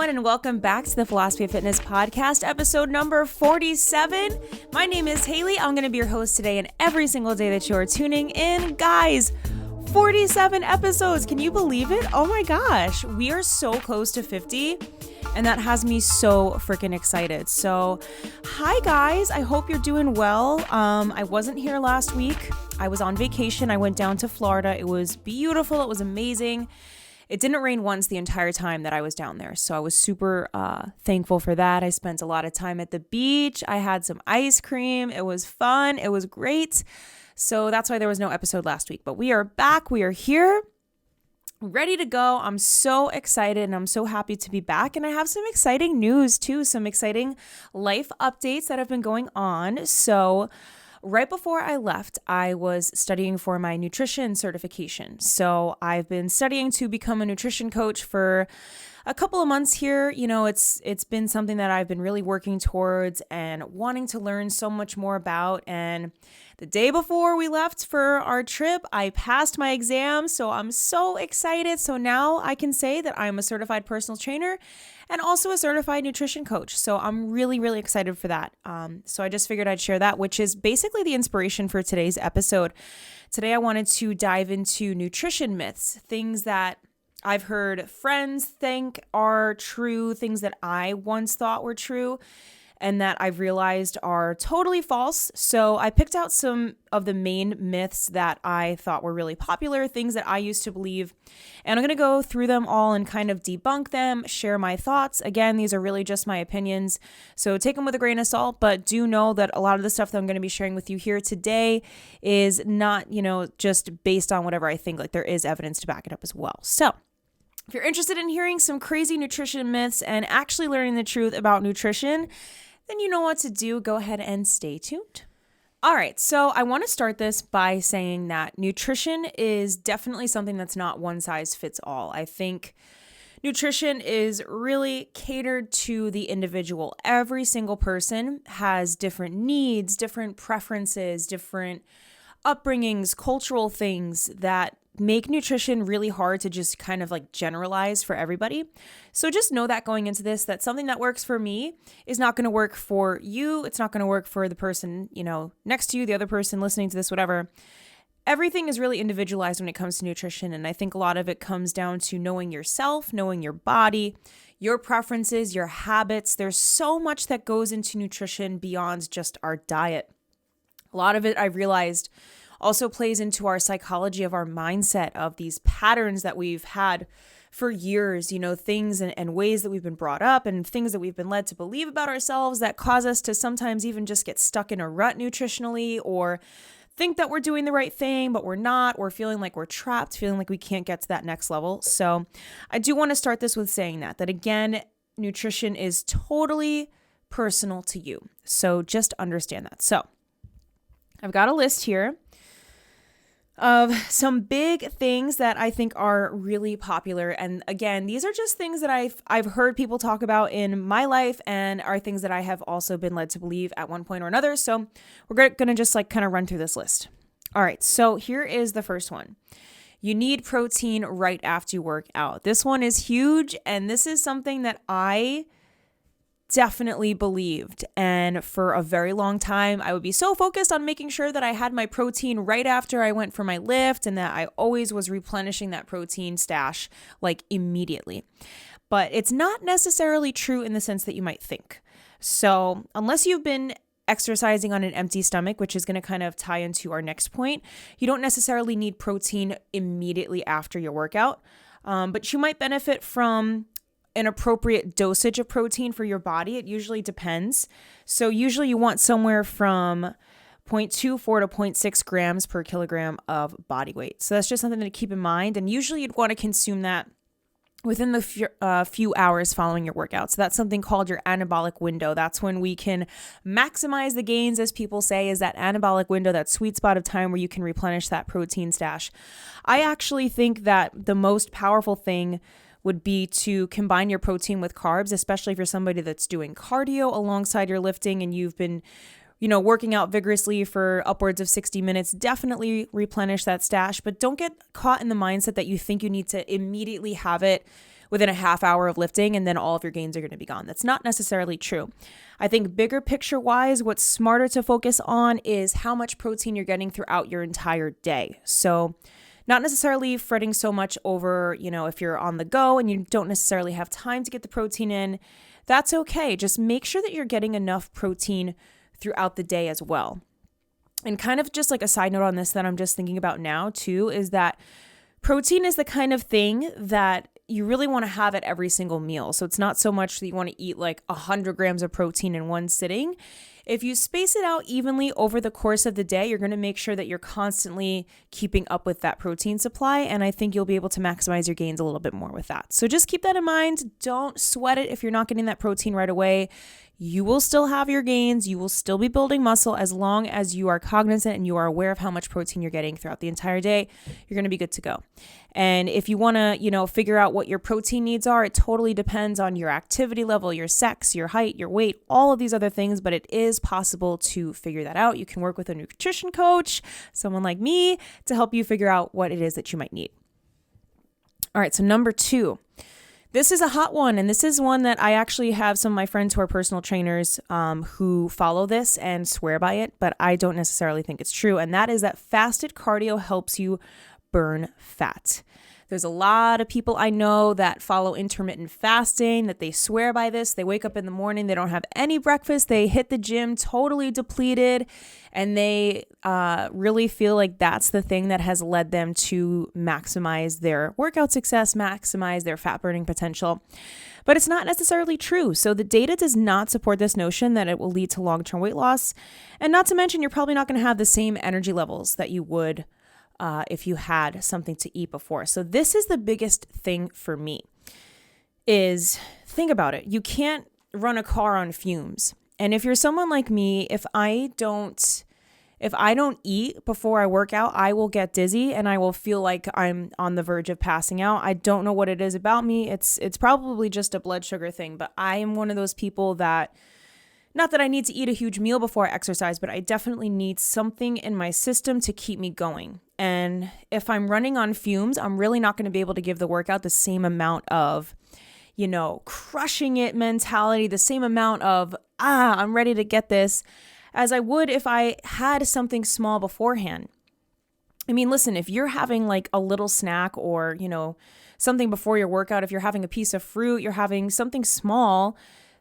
everyone, and welcome back to the Philosophy of Fitness podcast, episode number 47. My name is Haley. I'm going to be your host today and every single day that you're tuning in. Guys, 47 episodes. Can you believe it? Oh my gosh. We are so close to 50, and that has me so freaking excited. So, hi guys. I hope you're doing well. I wasn't here last week. I was on vacation. I went down to Florida. It was beautiful. It was amazing. It didn't rain once the entire time that I was down there, so I was super thankful for that. I spent a lot of time at the beach. I had some ice cream. It was fun. It was great. So that's why there was no episode last week. But we are back. We are here, ready to go. I'm so excited, and I'm so happy to be back. And I have some exciting news too, some exciting life updates that have been going on. So right before I left, I was studying for my nutrition certification. So I've been studying to become a nutrition coach for a couple of months here. You know, it's been something that I've been really working towards and wanting to learn so much more about. And the day before we left for our trip, I passed my exam. So I'm so excited. So now I can say that I'm a certified personal trainer and also a certified nutrition coach. So I'm really, really excited for that. So I just figured I'd share that, which is basically the inspiration for today's episode. Today, I wanted to dive into nutrition myths, things that I've heard friends think are true, things that I once thought were true, and that I've realized are totally false. So I picked out some of the main myths that I thought were really popular, things that I used to believe, and I'm going to go through them all and kind of debunk them, share my thoughts. Again, these are really just my opinions, so take them with a grain of salt, but do know that a lot of the stuff that I'm going to be sharing with you here today is not, just based on whatever I think. Like, there is evidence to back it up as well. So if you're interested in hearing some crazy nutrition myths and actually learning the truth about nutrition, then you know what to do. Go ahead and stay tuned. All right, so I want to start this by saying that nutrition is definitely something that's not one size fits all. I think nutrition is really catered to the individual. Every single person has different needs, different preferences, different upbringings, cultural things that make nutrition really hard to just kind of like generalize for everybody. So just know that going into this, that something that works for me is not going to work for you. It's not going to work for the person, next to you, the other person listening to this, whatever. Everything is really individualized when it comes to nutrition. And I think a lot of it comes down to knowing yourself, knowing your body, your preferences, your habits. There's so much that goes into nutrition beyond just our diet. A lot of it, I've realized, also plays into our psychology of our mindset, of these patterns that we've had for years, things and ways that we've been brought up and things that we've been led to believe about ourselves that cause us to sometimes even just get stuck in a rut nutritionally, or think that we're doing the right thing, but we're not, or feeling like we're trapped, feeling like we can't get to that next level. So I do want to start this with saying that again, nutrition is totally personal to you. So just understand that. So I've got a list here of some big things that I think are really popular. And again, these are just things that I've heard people talk about in my life and are things that I have also been led to believe at one point or another. So we're going to just kind of run through this list. All right. So here is the first one. You need protein right after you work out. This one is huge. And this is something that I definitely believed. And for a very long time, I would be so focused on making sure that I had my protein right after I went for my lift, and that I always was replenishing that protein stash like immediately. But it's not necessarily true in the sense that you might think. So unless you've been exercising on an empty stomach, which is going to kind of tie into our next point, you don't necessarily need protein immediately after your workout. But you might benefit from an appropriate dosage of protein for your body. It usually depends. So usually you want somewhere from 0.24 to 0.6 grams per kilogram of body weight. So that's just something to keep in mind. And usually you'd want to consume that within the few hours following your workout. So that's something called your anabolic window. That's when we can maximize the gains, as people say, is that anabolic window, that sweet spot of time where you can replenish that protein stash. I actually think that the most powerful thing would be to combine your protein with carbs, especially if you're somebody that's doing cardio alongside your lifting and you've been, working out vigorously for upwards of 60 minutes. Definitely replenish that stash, but don't get caught in the mindset that you think you need to immediately have it within a half hour of lifting and then all of your gains are going to be gone. That's not necessarily true. I think bigger picture wise, what's smarter to focus on is how much protein you're getting throughout your entire day. So not necessarily fretting so much over, if you're on the go and you don't necessarily have time to get the protein in, that's okay. Just make sure that you're getting enough protein throughout the day as well. And kind of just like a side note on this that I'm just thinking about now too, is that protein is the kind of thing that you really want to have at every single meal. So it's not so much that you want to eat like 100 grams of protein in one sitting. If you space it out evenly over the course of the day, you're going to make sure that you're constantly keeping up with that protein supply. And I think you'll be able to maximize your gains a little bit more with that. So just keep that in mind. Don't sweat it if you're not getting that protein right away. You will still have your gains. You will still be building muscle as long as you are cognizant and you are aware of how much protein you're getting throughout the entire day. You're going to be good to go. And if you want to, figure out what your protein needs are, it totally depends on your activity level, your sex, your height, your weight, all of these other things, but it is possible to figure that out. You can work with a nutrition coach, someone like me, to help you figure out what it is that you might need. All right, so number 2. This is a hot one, and this is one that I actually have some of my friends who are personal trainers who follow this and swear by it, but I don't necessarily think it's true, and that is that fasted cardio helps you burn fat. There's a lot of people I know that follow intermittent fasting, that they swear by this. They wake up in the morning, they don't have any breakfast, they hit the gym totally depleted, and they really feel like that's the thing that has led them to maximize their workout success, maximize their fat burning potential. But it's not necessarily true. So the data does not support this notion that it will lead to long-term weight loss. And not to mention, you're probably not going to have the same energy levels that you would if you had something to eat before. So this is the biggest thing for me is think about it. You can't run a car on fumes. And if you're someone like me, if I don't eat before I work out, I will get dizzy and I will feel like I'm on the verge of passing out. I don't know what it is about me. It's probably just a blood sugar thing, but I am one of those people that, not that I need to eat a huge meal before I exercise, but I definitely need something in my system to keep me going. And if I'm running on fumes, I'm really not going to be able to give the workout the same amount of, crushing it mentality, the same amount of, I'm ready to get this, as I would if I had something small beforehand. I mean, listen, if you're having like a little snack or, something before your workout, if you're having a piece of fruit, you're having something small,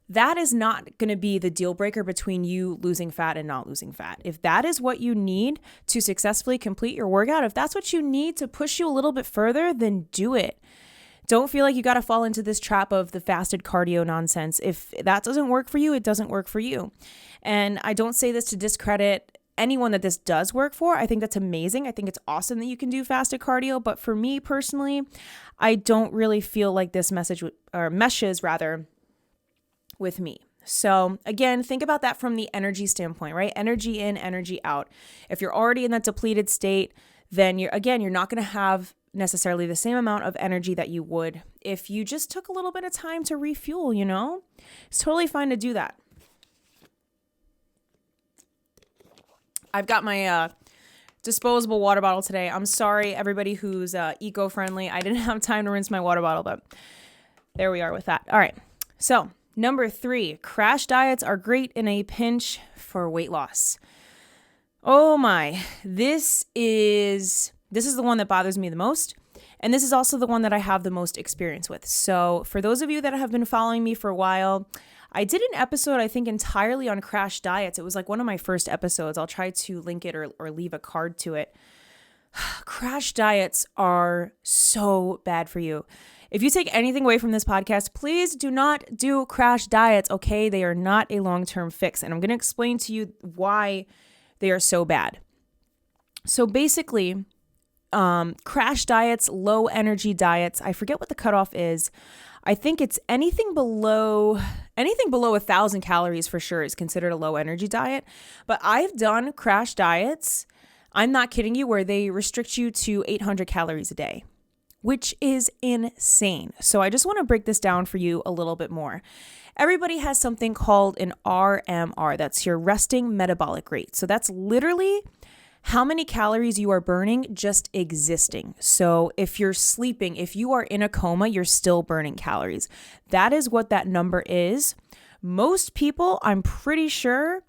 that is not going to be the deal breaker between you losing fat and not losing fat. If that is what you need to successfully complete your workout, if that's what you need to push you a little bit further, then do it. Don't feel like you got to fall into this trap of the fasted cardio nonsense. If that doesn't work for you, it doesn't work for you. And I don't say this to discredit anyone that this does work for. I think that's amazing. I think it's awesome that you can do fasted cardio. But for me personally, I don't really feel like this meshes with me. So again, think about that from the energy standpoint, right? Energy in, energy out. If you're already in that depleted state, then you're not going to have necessarily the same amount of energy that you would if you just took a little bit of time to refuel, It's totally fine to do that. I've got my disposable water bottle today. I'm sorry, everybody who's eco-friendly. I didn't have time to rinse my water bottle, but there we are with that. All right. So number 3, crash diets are great in a pinch for weight loss. Oh my, this is the one that bothers me the most. And this is also the one that I have the most experience with. So for those of you that have been following me for a while, I did an episode, I think, entirely on crash diets. It was like one of my first episodes. I'll try to link it or leave a card to it. Crash diets are so bad for you. If you take anything away from this podcast, please do not do crash diets, okay? They are not a long-term fix. And I'm going to explain to you why they are so bad. So basically, crash diets, low energy diets, I forget what the cutoff is. I think it's anything below 1,000 calories for sure is considered a low energy diet. But I've done crash diets, I'm not kidding you, where they restrict you to 800 calories a day, which is insane. So I just want to break this down for you a little bit more. Everybody has something called an RMR. That's your resting metabolic rate. So that's literally how many calories you are burning just existing. So if you're sleeping, if you are in a coma, you're still burning calories. That is what that number is. Most people, I'm pretty sure,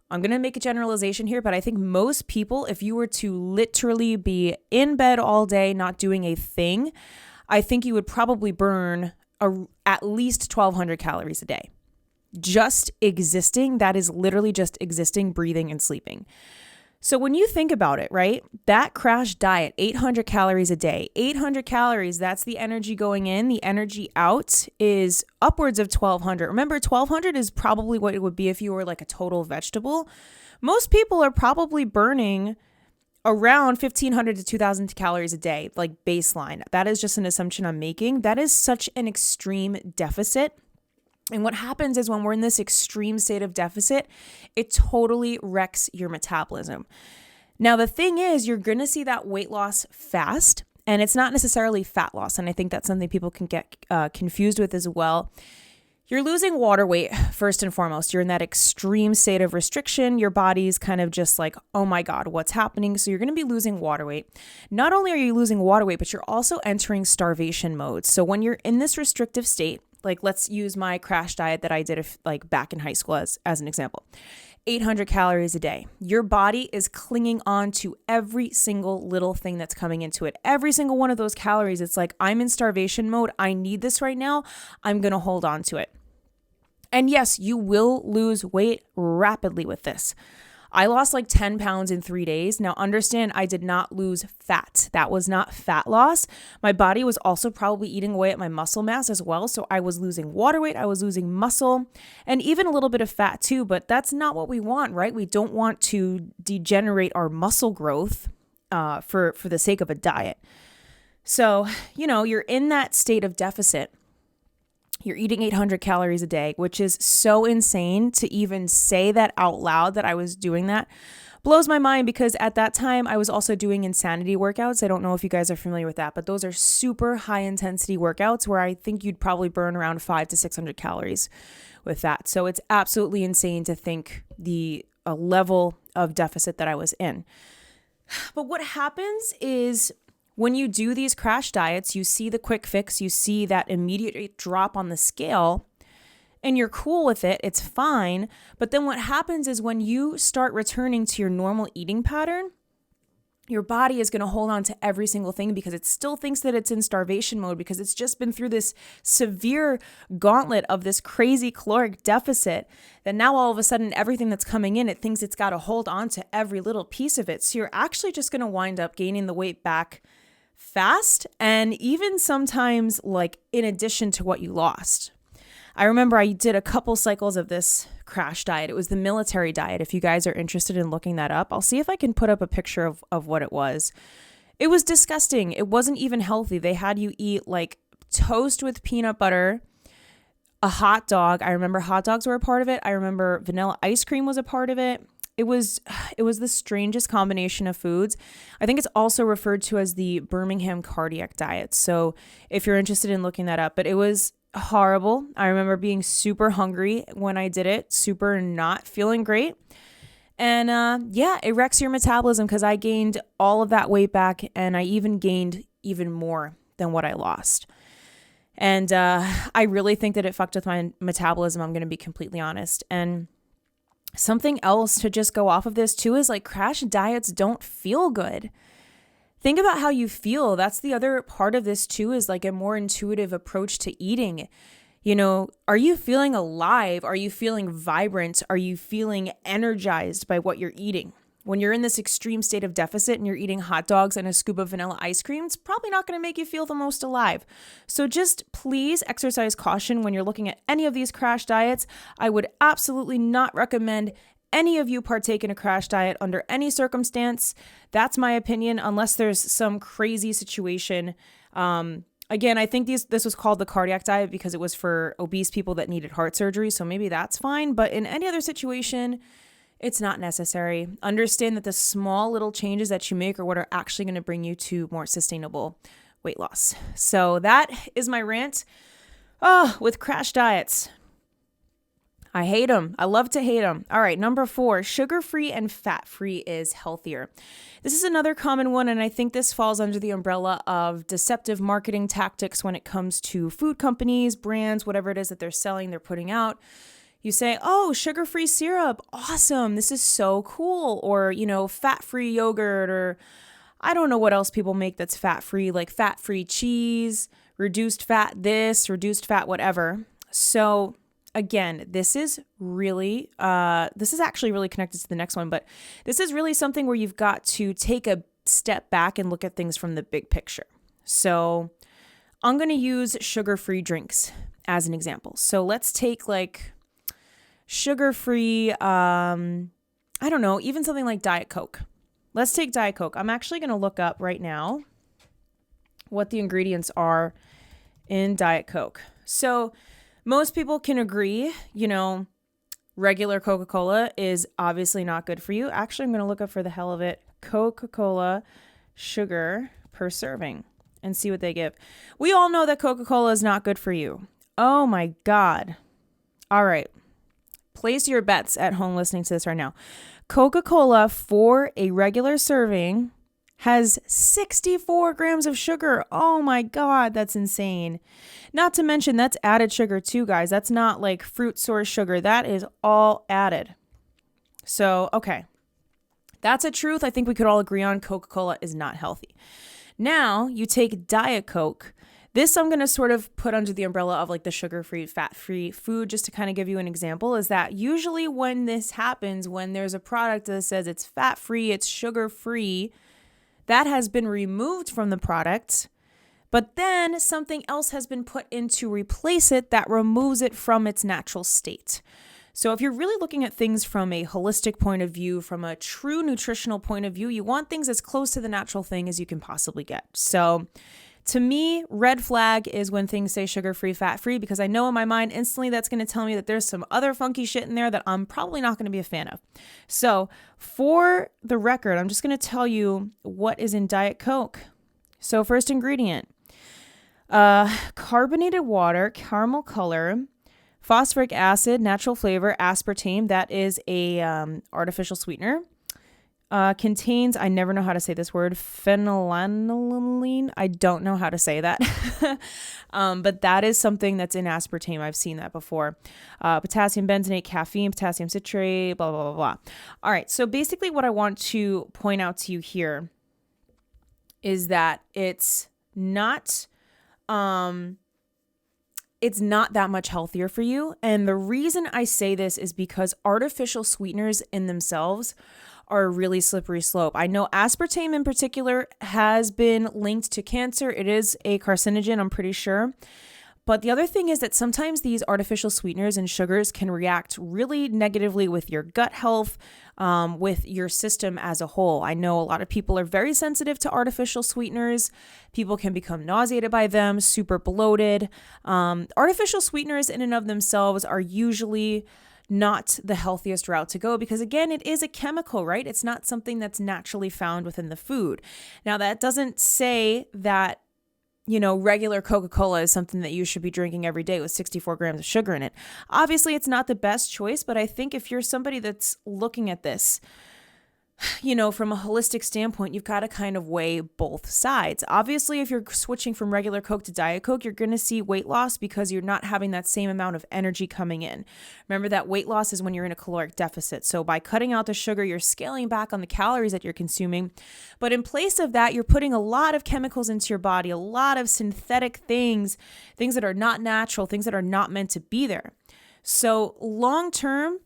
I'm going to make a generalization here, but I think most people, if you were to literally be in bed all day, not doing a thing, I think you would probably burn at least 1,200 calories a day. Just existing, that is literally just existing, breathing, and sleeping. So when you think about it, right, that crash diet, 800 calories a day, 800 calories, that's the energy going in. The energy out is upwards of 1,200. Remember, 1,200 is probably what it would be if you were like a total vegetable. Most people are probably burning around 1,500 to 2,000 calories a day, like baseline. That is just an assumption I'm making. That is such an extreme deficit. And what happens is when we're in this extreme state of deficit, it totally wrecks your metabolism. Now, the thing is, you're going to see that weight loss fast, and it's not necessarily fat loss. And I think that's something people can get confused with as well. You're losing water weight first and foremost. You're in that extreme state of restriction. Your body's kind of just like, oh my God, what's happening? So you're going to be losing water weight. Not only are you losing water weight, but you're also entering starvation mode. So when you're in this restrictive state, like let's use my crash diet that I did like back in high school as an example. 800 calories a day. Your body is clinging on to every single little thing that's coming into it. Every single one of those calories, it's like, I'm in starvation mode. I need this right now. I'm going to hold on to it. And yes, you will lose weight rapidly with this. I lost like 10 pounds in 3 days. Now understand, I did not lose fat. That was not fat loss. My body was also probably eating away at my muscle mass as well. So I was losing water weight, I was losing muscle, and even a little bit of fat too. But that's not what we want, right? We don't want to degenerate our muscle growth for the sake of a diet. So, you're in that state of deficit. You're eating 800 calories a day, which is so insane to even say that out loud that I was doing that. Blows my mind because at that time I was also doing insanity workouts. I don't know if you guys are familiar with that, but those are super high intensity workouts where I think you'd probably burn around 500 to 600 calories with that. So it's absolutely insane to think the level of deficit that I was in. But what happens is, when you do these crash diets, you see the quick fix, you see that immediate drop on the scale, and you're cool with it, it's fine. But then what happens is when you start returning to your normal eating pattern, your body is going to hold on to every single thing because it still thinks that it's in starvation mode because it's just been through this severe gauntlet of this crazy caloric deficit that now all of a sudden everything that's coming in, it thinks it's got to hold on to every little piece of it. So you're actually just going to wind up gaining the weight back fast, and even sometimes like in addition to what you lost. I remember I did a couple cycles of this crash diet. It was the military diet. If you guys are interested in looking that up, I'll see if I can put up a picture of what it was. It was disgusting. It wasn't even healthy. They had you eat like toast with peanut butter, a hot dog. I remember hot dogs were a part of it. I remember vanilla ice cream was a part of it. It was the strangest combination of foods. I think it's also referred to as the Birmingham cardiac diet. So if you're interested in looking that up, but it was horrible. I remember being super hungry when I did it, super not feeling great. And it wrecks your metabolism because I gained all of that weight back, and I even gained even more than what I lost. And I really think that it fucked with my metabolism. I'm going to be completely honest. And something else to just go off of this too is like crash diets don't feel good. Think about how you feel. That's the other part of this too, is like a more intuitive approach to eating. Are you feeling alive? Are you feeling vibrant? Are you feeling energized by what you're eating? When you're in this extreme state of deficit and you're eating hot dogs and a scoop of vanilla ice cream, it's probably not going to make you feel the most alive. So just please exercise caution when you're looking at any of these crash diets. I would absolutely not recommend any of you partake in a crash diet under any circumstance. That's my opinion, unless there's some crazy situation. Again, I think this was called the cardiac diet because it was for obese people that needed heart surgery. So maybe that's fine. But in any other situation, it's not necessary. Understand that the small little changes that you make are what are actually going to bring you to more sustainable weight loss. So that is my rant with crash diets. I hate them. I love to hate them. All right, number 4, sugar-free and fat-free is healthier. This is another common one, and I think this falls under the umbrella of deceptive marketing tactics when it comes to food companies, brands, whatever it is that they're selling, they're putting out. You say, oh, sugar-free syrup, awesome, this is so cool. Or, fat-free yogurt, or I don't know what else people make that's fat-free, like fat-free cheese, reduced fat this, reduced fat whatever. So again, this is actually really connected to the next one, but this is really something where you've got to take a step back and look at things from the big picture. So I'm going to use sugar-free drinks as an example. So let's take like sugar-free, I don't know, even something like Diet Coke. Let's take Diet Coke. I'm actually going to look up right now what the ingredients are in Diet Coke. So most people can agree, regular Coca-Cola is obviously not good for you. Actually, I'm going to look up for the hell of it, Coca-Cola sugar per serving and see what they give. We all know that Coca-Cola is not good for you. Oh my God. All right. Place your bets at home listening to this right now. Coca-Cola for a regular serving has 64 grams of sugar. Oh my God, that's insane. Not to mention that's added sugar too, guys. That's not like fruit source sugar. That is all added. So, okay. That's a truth I think we could all agree on. Coca-Cola is not healthy. Now, you take Diet Coke. This I'm going to sort of put under the umbrella of like the sugar-free, fat-free food, just to kind of give you an example, is that usually when this happens, when there's a product that says it's fat-free, it's sugar-free, that has been removed from the product, but then something else has been put in to replace it that removes it from its natural state. So if you're really looking at things from a holistic point of view, from a true nutritional point of view, you want things as close to the natural thing as you can possibly get. So to me, red flag is when things say sugar-free, fat-free, because I know in my mind instantly that's going to tell me that there's some other funky shit in there that I'm probably not going to be a fan of. So for the record, I'm just going to tell you what is in Diet Coke. So first ingredient, carbonated water, caramel color, phosphoric acid, natural flavor, aspartame, that is a artificial sweetener. Contains, I never know how to say this word, phenylalanine. I don't know how to say that. But that is something that's in aspartame. I've seen that before. Potassium benzoate, caffeine, potassium citrate, blah, blah, blah, blah. All right. So basically what I want to point out to you here is that it's not that much healthier for you. And the reason I say this is because artificial sweeteners in themselves are a really slippery slope. I know aspartame in particular has been linked to cancer. It is a carcinogen, I'm pretty sure. But the other thing is that sometimes these artificial sweeteners and sugars can react really negatively with your gut health, with your system as a whole. I know a lot of people are very sensitive to artificial sweeteners. People can become nauseated by them, super bloated. Artificial sweeteners in and of themselves are usually not the healthiest route to go because, again, it is a chemical, right? It's not something that's naturally found within the food. Now, that doesn't say that, regular Coca-Cola is something that you should be drinking every day with 64 grams of sugar in it. Obviously, it's not the best choice, but I think if you're somebody that's looking at this, from a holistic standpoint, you've got to kind of weigh both sides. Obviously, if you're switching from regular Coke to Diet Coke, you're going to see weight loss because you're not having that same amount of energy coming in. Remember that weight loss is when you're in a caloric deficit. So by cutting out the sugar, you're scaling back on the calories that you're consuming. But in place of that, you're putting a lot of chemicals into your body, a lot of synthetic things that are not natural, things that are not meant to be there. So long term,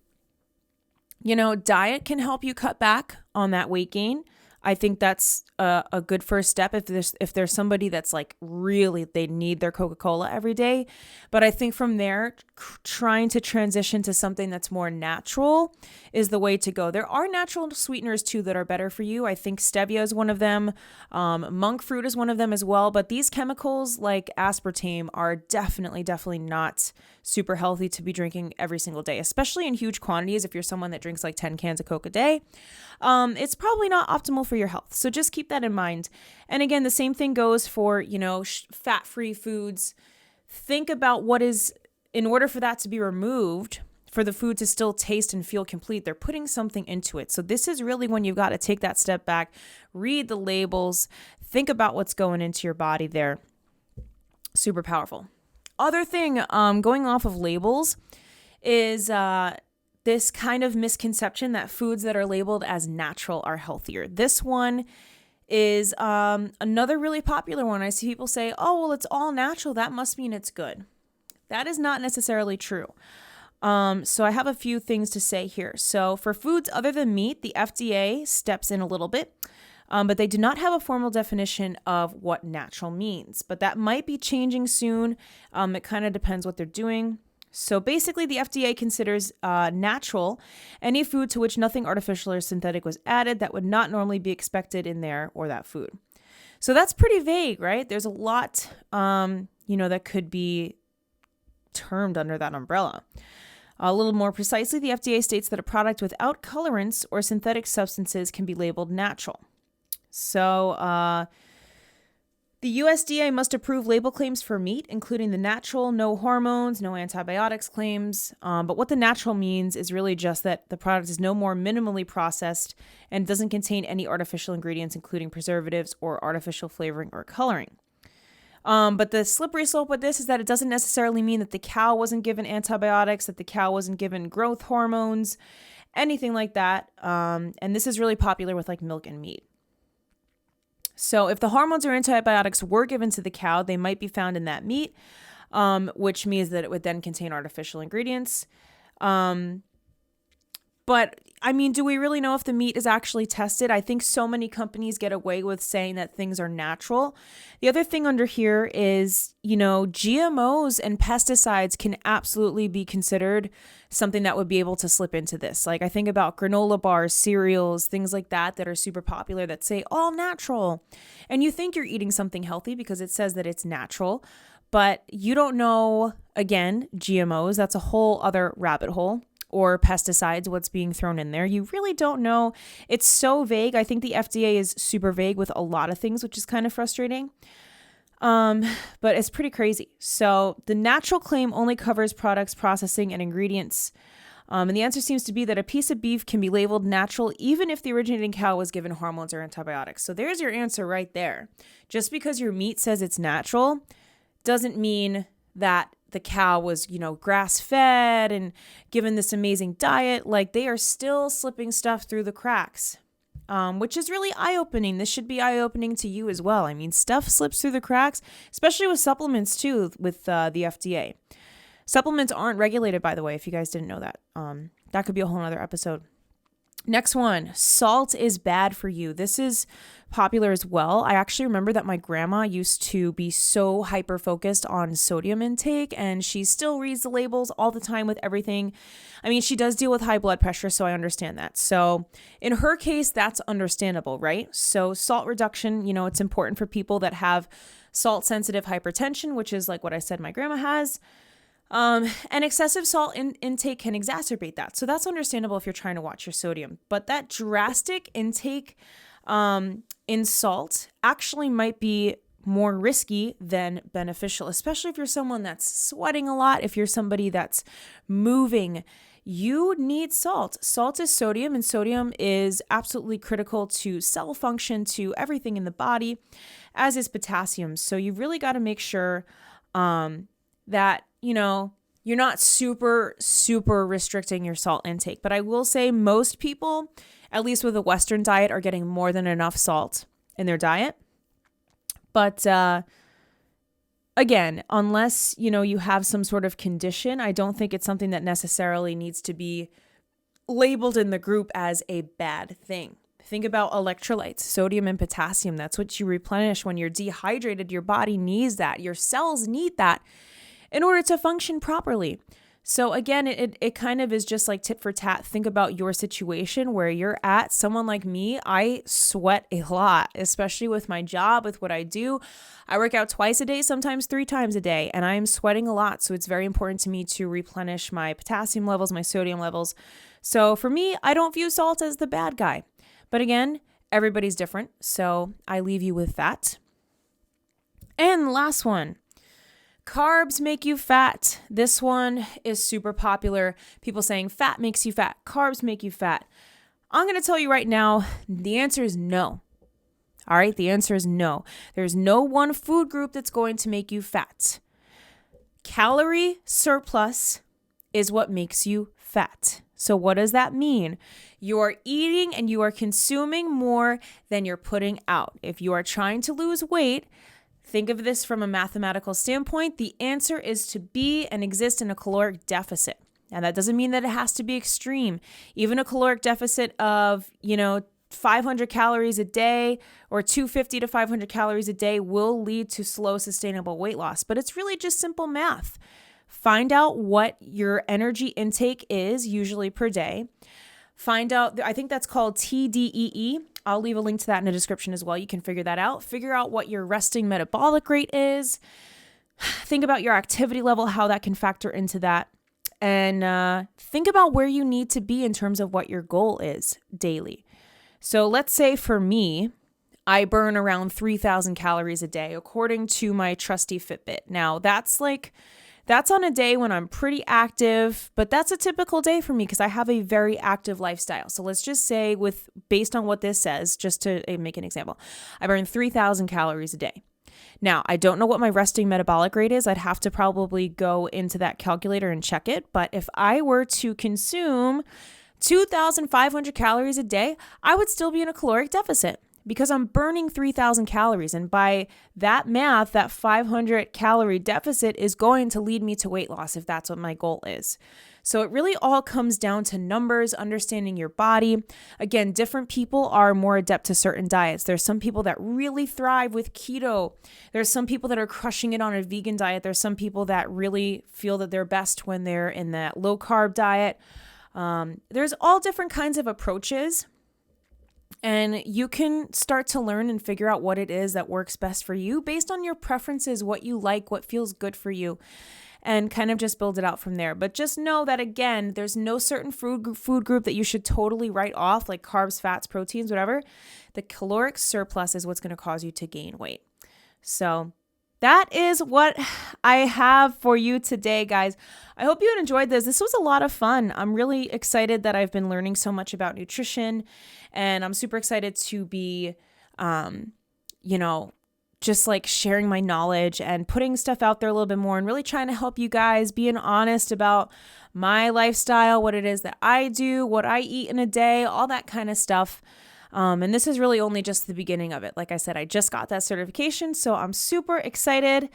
diet can help you cut back on that weight gain. I think that's a good first step if there's somebody that's like really, they need their Coca-Cola every day. But I think from there, trying to transition to something that's more natural is the way to go. There are natural sweeteners too that are better for you. I think stevia is one of them. Monk fruit is one of them as well. But these chemicals like aspartame are definitely not super healthy to be drinking every single day, especially in huge quantities. If you're someone that drinks like 10 cans of Coke a day, it's probably not optimal for your health. So just keep that in mind. And again, the same thing goes for, fat-free foods. Think about what is, in order for that to be removed for the food to still taste and feel complete. They're putting something into it. So this is really when you've got to take that step back, read the labels, think about what's going into your body there. Super powerful. Other thing, going off of labels is this kind of misconception that foods that are labeled as natural are healthier. This one is another really popular one. I see people say, oh, well, it's all natural. That must mean it's good. That is not necessarily true. So I have a few things to say here. So for foods other than meat, the FDA steps in a little bit, but they do not have a formal definition of what natural means. But that might be changing soon. It kind of depends what they're doing. So basically, the FDA considers natural any food to which nothing artificial or synthetic was added that would not normally be expected in there or that food. So that's pretty vague, right? There's a lot, that could be termed under that umbrella. A little more precisely, the FDA states that a product without colorants or synthetic substances can be labeled natural. So the USDA must approve label claims for meat, including the natural, no hormones, no antibiotics claims. But what the natural means is really just that the product is no more minimally processed and doesn't contain any artificial ingredients, including preservatives or artificial flavoring or coloring. But the slippery slope with this is that it doesn't necessarily mean that the cow wasn't given antibiotics, that the cow wasn't given growth hormones, anything like that. And this is really popular with like milk and meat. So if the hormones or antibiotics were given to the cow, they might be found in that meat, which means that it would then contain artificial ingredients. But I mean, do we really know if the meat is actually tested? I think so many companies get away with saying that things are natural. The other thing under here is, GMOs and pesticides can absolutely be considered something that would be able to slip into this. Like I think about granola bars, cereals, things like that are super popular that say all natural. And you think you're eating something healthy because it says that it's natural, but you don't know, again, GMOs, that's a whole other rabbit hole. Or pesticides, what's being thrown in there. You really don't know. It's so vague. I think the FDA is super vague with a lot of things, which is kind of frustrating. But it's pretty crazy. So the natural claim only covers products, processing, and ingredients. And the answer seems to be that a piece of beef can be labeled natural even if the originating cow was given hormones or antibiotics. So there's your answer right there. Just because your meat says it's natural doesn't mean that the cow was, grass-fed and given this amazing diet. Like they are still slipping stuff through the cracks, which is really eye-opening. This should be eye-opening to you as well. I mean, stuff slips through the cracks, especially with supplements too, with the FDA. Supplements aren't regulated, by the way, if you guys didn't know that. That could be a whole other episode. Next one, salt is bad for you. This is popular as well. I actually remember that my grandma used to be so hyper-focused on sodium intake, and she still reads the labels all the time with everything. I mean, she does deal with high blood pressure, so I understand that. So in her case, that's understandable, right? So salt reduction, it's important for people that have salt-sensitive hypertension, which is like what I said my grandma has. And excessive salt intake can exacerbate that. So that's understandable if you're trying to watch your sodium. But that drastic intake in salt actually might be more risky than beneficial, especially if you're someone that's sweating a lot, if you're somebody that's moving. You need salt. Salt is sodium, and sodium is absolutely critical to cell function, to everything in the body, as is potassium. So you've really got to make sure that you're not super, super restricting your salt intake. But I will say most people, at least with a Western diet, are getting more than enough salt in their diet. But again, unless, you have some sort of condition, I don't think it's something that necessarily needs to be labeled in the group as a bad thing. Think about electrolytes, sodium and potassium. That's what you replenish when you're dehydrated. Your body needs that. Your cells need that in order to function properly. So again, it kind of is just like tit for tat. Think about your situation where you're at. Someone like me, I sweat a lot, especially with my job, with what I do. I work out twice a day, sometimes 3 times a day, and I'm sweating a lot. So it's very important to me to replenish my potassium levels, my sodium levels. So for me, I don't view salt as the bad guy. But again, everybody's different. So I leave you with that. And last one. Carbs make you fat. This one is super popular. People saying fat makes you fat. Carbs make you fat. I'm going to tell you right now, the answer is no. All right, the answer is no. There's no one food group that's going to make you fat. Calorie surplus is what makes you fat. So what does that mean? You are eating and you are consuming more than you're putting out. If you are trying to lose weight, think of this from a mathematical standpoint. The answer is to be and exist in a caloric deficit. And that doesn't mean that it has to be extreme. Even a caloric deficit of, 500 calories a day or 250 to 500 calories a day will lead to slow, sustainable weight loss. But it's really just simple math. Find out what your energy intake is, usually per day. Find out, I think that's called TDEE. I'll leave a link to that in the description as well. You can figure that out. Figure out what your resting metabolic rate is. Think about your activity level, how that can factor into that. And think about where you need to be in terms of what your goal is daily. So let's say for me, I burn around 3,000 calories a day, according to my trusty Fitbit. Now, that's on a day when I'm pretty active, but that's a typical day for me because I have a very active lifestyle. So let's just say based on what this says, just to make an example, I burn 3,000 calories a day. Now, I don't know what my resting metabolic rate is. I'd have to probably go into that calculator and check it. But if I were to consume 2,500 calories a day, I would still be in a caloric deficit because I'm burning 3,000 calories. And by that math, that 500 calorie deficit is going to lead me to weight loss if that's what my goal is. So it really all comes down to numbers, understanding your body. Again, different people are more adept to certain diets. There's some people that really thrive with keto. There's some people that are crushing it on a vegan diet. There's some people that really feel that they're best when they're in that low carb diet. There's all different kinds of approaches, and you can start to learn and figure out what it is that works best for you based on your preferences, what you like, what feels good for you, and kind of just build it out from there. But just know that, again, there's no certain food group that you should totally write off, like carbs, fats, proteins, whatever. The caloric surplus is what's going to cause you to gain weight. So that is what I have for you today, guys. I hope you enjoyed this. This was a lot of fun. I'm really excited that I've been learning so much about nutrition, and I'm super excited to be, just like sharing my knowledge and putting stuff out there a little bit more and really trying to help you guys, being honest about my lifestyle, what it is that I do, what I eat in a day, all that kind of stuff. And this is really only just the beginning of it. Like I said, I just got that certification, so I'm super excited.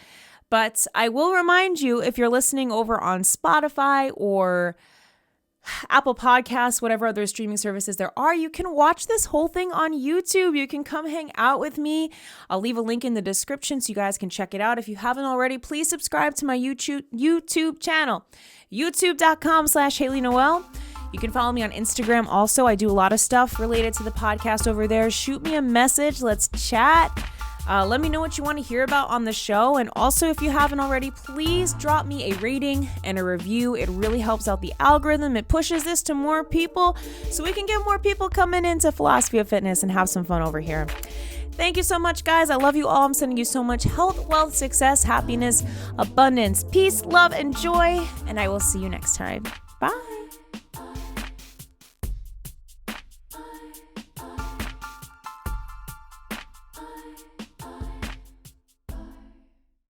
But I will remind you, if you're listening over on Spotify or Apple Podcasts, whatever other streaming services there are, you can watch this whole thing on YouTube. You can come hang out with me. I'll leave a link in the description so you guys can check it out. If you haven't already, please subscribe to my YouTube channel, youtube.com/Haley Noel. You can follow me on Instagram also. I do a lot of stuff related to the podcast over there. Shoot me a message. Let's chat. Let me know what you want to hear about on the show. And also, if you haven't already, please drop me a rating and a review. It really helps out the algorithm. It pushes this to more people so we can get more people coming into Philosophy of Fitness and have some fun over here. Thank you so much, guys. I love you all. I'm sending you so much health, wealth, success, happiness, abundance, peace, love, and joy. And I will see you next time. Bye.